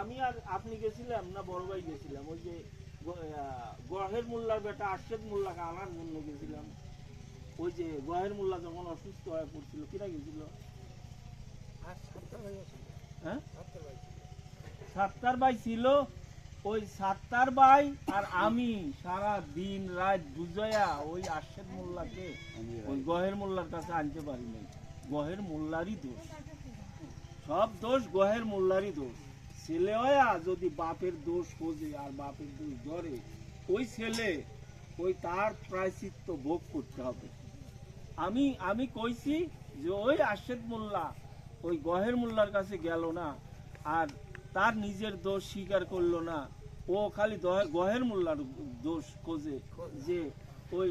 আমি আর আপনি গেছিলাম না বড় ভাই গেছিলাম, ওই যে গহের মোল্লার বেটা আরশেদ মোল্লাকে আনার জন্য গেছিলাম। ওই যে গহের মোল্লা যখন অসুস্থ হয়ে পড়ছিল, কিরা গেছিল? হ্যাঁ, সাত্তার ভাই ছিল। ওই সাত্তার ভাই আর আমি সারা দিন রাত বুঝাইয়া ওই আরশেদ মোল্লাকে ওই গহের মোল্লার কাছে আনতে পারি নাই। গহের মোল্লারই দোষ, সব দোষ গহের মোল্লারই দোষ। ছেলে হয়া যদি বাপের দোষ খোঁজে আর বাপের দোষ ধরে, ওই ছেলে ওই তার প্রায়শ্চিত্ত ভোগ করতে হবে। আমি কইছি যে ওই আরশেদ মোল্লা ওই গহের মোল্লার কাছে গেল না, আর তার নিজের দোষ স্বীকার করলো না। ও খালি গহের মোল্লার দোষ খোঁজে যে ওই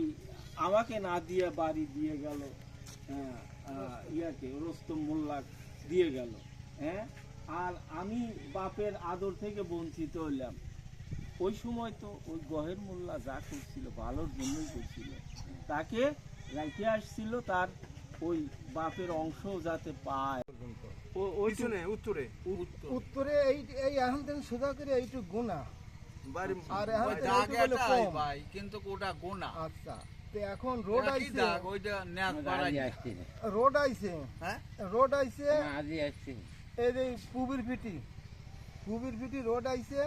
আমাকে না দিয়ে বাড়ি দিয়ে গেল, ইয়াকে রোস্তম মোল্লা দিয়ে গেল। হ্যাঁ, আর আমি বাপের আদর থেকে বঞ্চিত হইলাম। ওই সময় তো ওই গহের মোল্লা যা করছিল ভালোর জন্যই করছিল, তাকে রেখে আসছিল তার ওই বাপের অংশ যাতে পায়। উত্তরে উত্তরে এই এখন থেকে সোজা করে এইটুক গুণা আর এখন থেকে দাগ এইটুক হলো এটাই কম। ভাই, কিন্তু ওটা গোনা। আচ্ছা, তো এখন রোড একই আইছে, দাগ, ওইটা ন্যাক বাড়াই। রোড আইছে, হ্যাঁ, রোড আইছে, এই যে পুবির ফিটি রোড আইছে।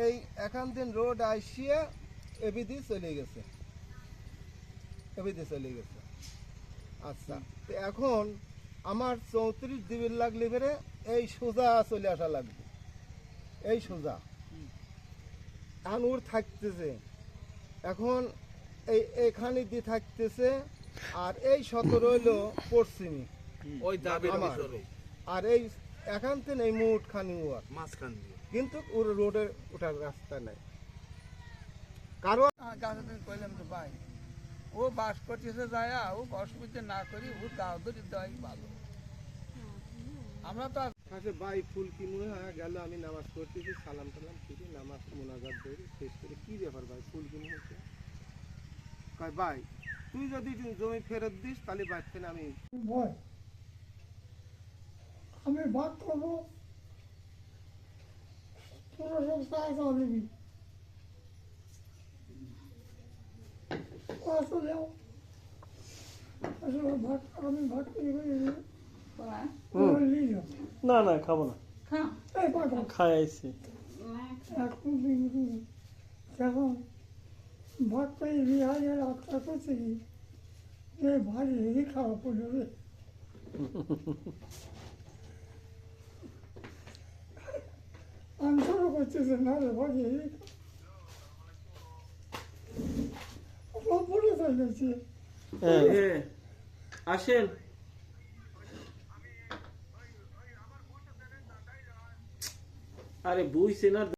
এই এখান দিন রোড আইসিয়ে এবিদি চলে গেছে। আচ্ছা, তো এখন আমার 34 দিবির লাগলে বেড়ে এই সোজা চলে আসা লাগবে, এই সোজা এখন ওর থাকতেছে। এখন এইখানে দিয়ে থাকতেছে, আর এই 17 হইলো পশ্চিমী ওই দাবির আমার। ভিতরে আর এই এখান থেকে এই মুঠ খানি ওর, মাঝখান দিয়ে। কিন্তু ওর রোডে ওঠার রাস্তা নাই। কারণ কইলাম তো ভাই, ও বাস করতেছে যায়, ও অসুবিধা না করি ও গাও ধরে দেওয়াই ভালো। আমরা তো ভাই ফুল কি মনে হয় গেল, আমি নামাজ পড়তেছি, সালাম টালাম ফিরি, নামাজ মোনাজাত ধরি, শেষ করে কি ব্যাপার ভাই ফুল কিনে হচ্ছে? কয় ভাই তুই যদি জমি ফেরত দিস তাহলে বাড়তে না আমি ভাগ করবো, তোরা সব সাহায্য দিবি। না না, খাবো না, খাই আইছি। এখন ভাত পাই বিহারের আত্মা করছে কি যে ভারী হেরি খাওয়া পড়বে। আনসারও করতেছে না রে ভারী হেরি পড়ে চাইছে। আসেন, আরে বুঝছে না।